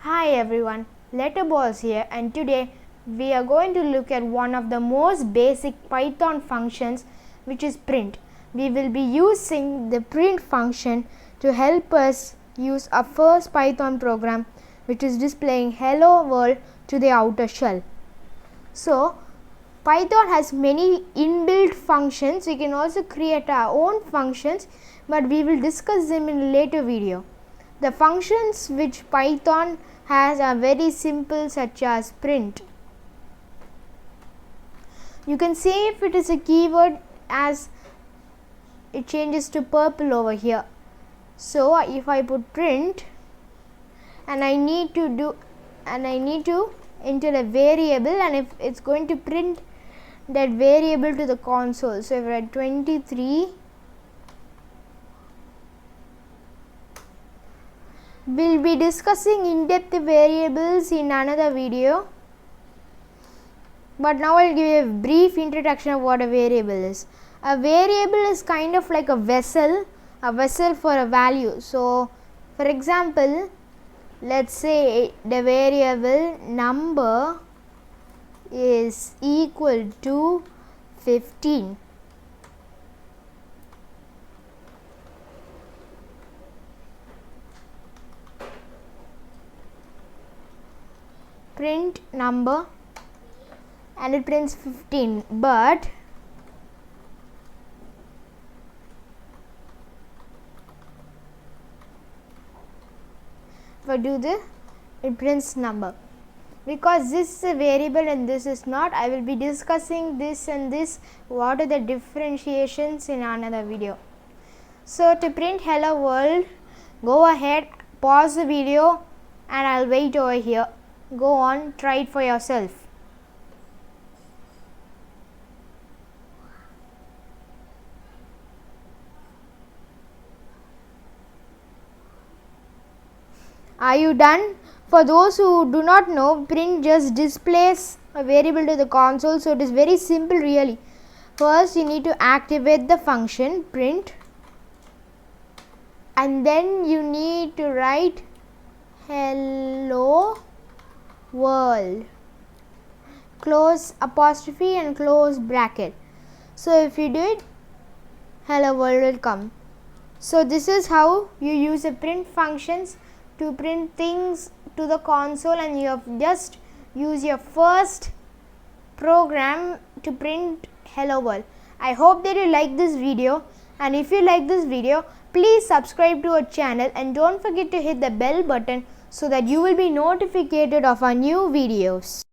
Hi everyone, LetterBalls here, and today we are going to look at one of the most basic Python functions, which is print. We will be using the print function to help us use our first Python program, which is displaying hello world to the outer shell. So Python has many inbuilt functions. We can also create our own functions, but we will discuss them in a later video. The functions which Python has are very simple, such as print. You can see if it is a keyword as it changes to purple over here. So if I put print and I need to enter a variable, and if it's going to print that variable to the console. So if I write 23, we'll be discussing in-depth variables in another video, but now I'll give you a brief introduction of what a variable is. A variable is kind of like a vessel for a value. So for example, let's say the variable number is equal to 15. Print number, and it prints 15, but if I do this, it prints number. Because this is a variable and this is not, I will be discussing this and this, what are the differentiations, in another video. So to print hello world, go ahead, pause the video, and I'll wait over here. Go on, try it for yourself. Are you done? For those who do not know, print just displays a variable to the console, so it is very simple really. First you need to activate the function print, and then you need to write hello world, close apostrophe and close bracket. So if you do it, hello world will come. So this is how you use the print functions to print things to the console, and you have just use your first program to print hello world. I hope that you like this video, and if you like this video, please subscribe to our channel and don't forget to hit the bell button so that you will be notified of our new videos.